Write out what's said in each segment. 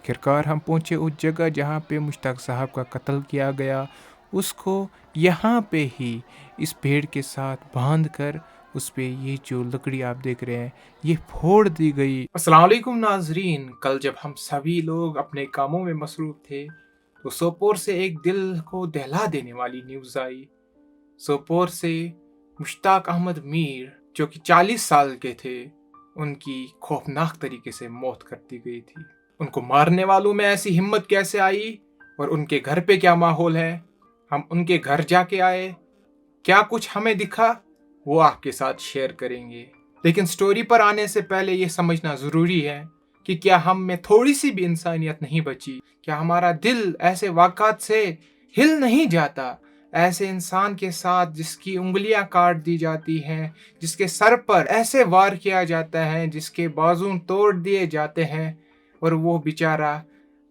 आखिरकार हम पहुँचे उस जगह जहाँ पे मुश्ताक साहब का कत्ल किया गया। उसको यहाँ पे ही इस पेड़ के साथ बांध कर उस पे ये जो लकड़ी आप देख रहे हैं ये फोड़ दी गई। अस्सलाम वालेकुम नाजरीन, कल जब हम सभी लोग अपने कामों में मसरूफ थे तो सोपोर से एक दिल को दहला देने वाली न्यूज़ आई। सोपोर से मुश्ताक अहमद मीर जो कि 40 साल के थे, उनकी खौफनाक तरीके से मौत कर दी गई थी। उनको मारने वालों में ऐसी हिम्मत कैसे आई और उनके घर पे क्या माहौल है, हम उनके घर जाके आए, क्या कुछ हमें दिखा, वो आपके साथ शेयर करेंगे। लेकिन स्टोरी पर आने से पहले ये समझना ज़रूरी है कि क्या हम में थोड़ी सी भी इंसानियत नहीं बची, क्या हमारा दिल ऐसे वाक़ात से हिल नहीं जाता, ऐसे इंसान के साथ जिसकी उंगलियां काट दी जाती हैं, जिसके सर पर ऐसे वार किया जाता है, जिसके बाजू तोड़ दिए जाते हैं और वो बेचारा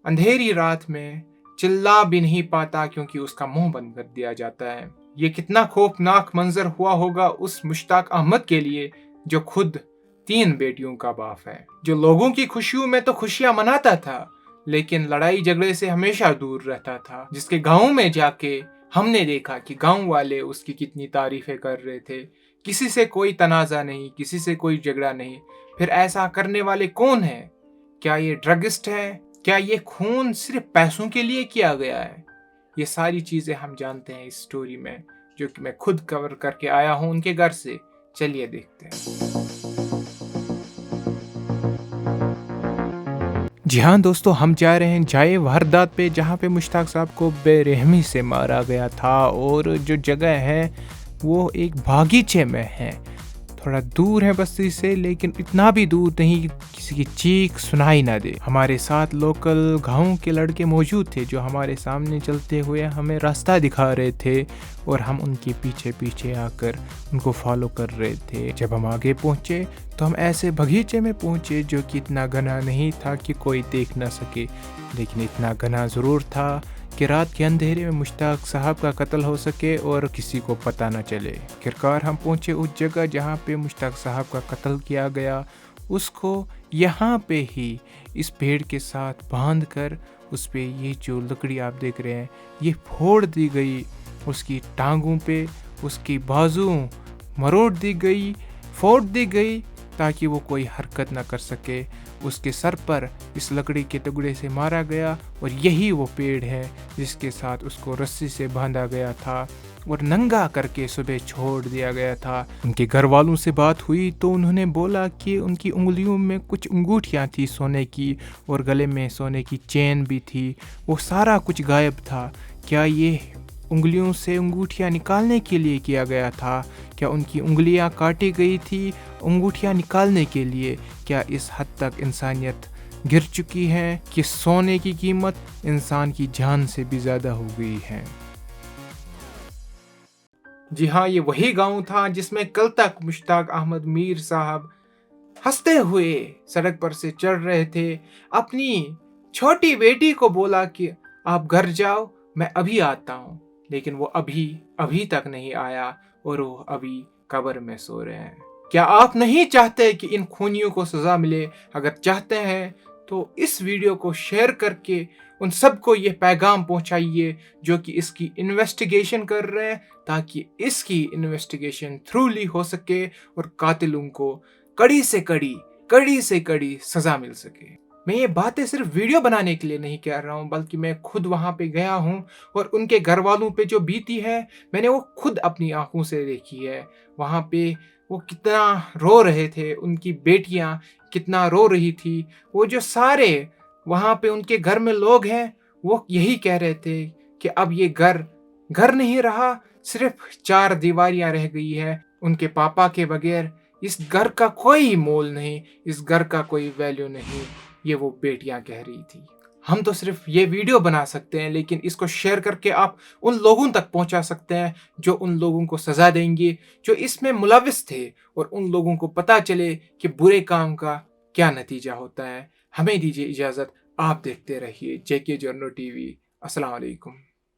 अंधेरी रात में चिल्ला भी नहीं पाता क्योंकि उसका मुंह बंद कर दिया जाता है। ये कितना खौफनाक मंजर हुआ होगा उस मुश्ताक अहमद के लिए जो खुद 3 बेटियों का बाप है, जो लोगों की खुशियों में तो खुशियां मनाता था लेकिन लड़ाई झगड़े से हमेशा दूर रहता था, जिसके गाँव में जाके हमने देखा कि गांव वाले उसकी कितनी तारीफें कर रहे थे। किसी से कोई तनाज़ा नहीं, किसी से कोई झगड़ा नहीं। फिर ऐसा करने वाले कौन है? क्या ये ड्रगिस्ट है? क्या ये खून सिर्फ पैसों के लिए किया गया है? ये सारी चीज़ें हम जानते हैं इस स्टोरी में, जो कि मैं खुद कवर करके आया हूँ उनके घर से। चलिए देखते हैं। जी हाँ दोस्तों, हम जा रहे हैं जाए वारदात पे जहाँ पे मुश्ताक साहब को बेरहमी से मारा गया था। और जो जगह है वो एक बागीचे में है, थोड़ा दूर है बस्ती से, लेकिन इतना भी दूर नहीं कि किसी की चीख सुनाई ना दे। हमारे साथ लोकल गांव के लड़के मौजूद थे जो हमारे सामने चलते हुए हमें रास्ता दिखा रहे थे और हम उनके पीछे पीछे आकर उनको फॉलो कर रहे थे। जब हम आगे पहुंचे तो हम ऐसे बगीचे में पहुंचे जो कि इतना घना नहीं था कि कोई देख ना सके, लेकिन इतना घना ज़रूर था कि रात के अंधेरे में मुश्ताक साहब का कत्ल हो सके और किसी को पता न चले। आखिरकार हम पहुँचे उस जगह जहाँ पे मुश्ताक साहब का कत्ल किया गया। उसको यहाँ पे ही इस पेड़ के साथ बांध कर उस पे ये जो लकड़ी आप देख रहे हैं ये फोड़ दी गई। उसकी टांगों पे उसकी बाजू मरोड़ दी गई, फोड़ दी गई ताकि वो कोई हरकत ना कर सके। उसके सर पर इस लकड़ी के टुकड़े से मारा गया और यही वो पेड़ है जिसके साथ उसको रस्सी से बांधा गया था और नंगा करके सुबह छोड़ दिया गया था। उनके घर वालों से बात हुई तो उन्होंने बोला कि उनकी उंगलियों में कुछ अंगूठियां थी सोने की और गले में सोने की चेन भी थी, वो सारा कुछ गायब था। क्या ये उंगलियों से अंगूठियां निकालने के लिए किया गया था? क्या उनकी उंगलियां काटी गई थी अंगूठियां निकालने के लिए? क्या इस हद तक इंसानियत गिर चुकी है कि सोने की कीमत इंसान की जान से भी ज़्यादा हो गई है? जी हाँ, ये वही गांव था जिसमें कल तक मुश्ताक अहमद मीर साहब हंसते हुए सड़क पर से चढ़ रहे थे। अपनी छोटी बेटी को बोला कि आप घर जाओ, मैं अभी आता हूँ, लेकिन वो अभी तक नहीं आया और वो अभी कब्र में सो रहे हैं। क्या आप नहीं चाहते कि इन खूनियों को सजा मिले? अगर चाहते हैं तो इस वीडियो को शेयर करके उन सबको ये पैगाम पहुंचाइए जो कि इसकी इन्वेस्टिगेशन कर रहे हैं, ताकि इसकी इन्वेस्टिगेशन थ्रूली हो सके और कातिलों को कड़ी से कड़ी सजा मिल सके। मैं ये बातें सिर्फ वीडियो बनाने के लिए नहीं कह रहा हूँ, बल्कि मैं खुद वहाँ पे गया हूँ और उनके घर वालों पे जो बीती है मैंने वो खुद अपनी आंखों से देखी है। वहाँ पे वो कितना रो रहे थे, उनकी बेटियाँ कितना रो रही थी। वो जो सारे वहाँ पे उनके घर में लोग हैं वो यही कह रहे थे कि अब ये घर नहीं रहा, सिर्फ 4 दीवारियाँ रह गई है। उनके पापा के बगैर इस घर का कोई मोल नहीं, इस घर का कोई वैल्यू नहीं, ये वो बेटियां कह रही थी। हम तो सिर्फ ये वीडियो बना सकते हैं, लेकिन इसको शेयर करके आप उन लोगों तक पहुंचा सकते हैं जो उन लोगों को सजा देंगे जो इसमें मुलविस थे, और उन लोगों को पता चले कि बुरे काम का क्या नतीजा होता है। हमें दीजिए इजाज़त, आप देखते रहिए JK जर्नल TV। अस्सलाम वालेकुम।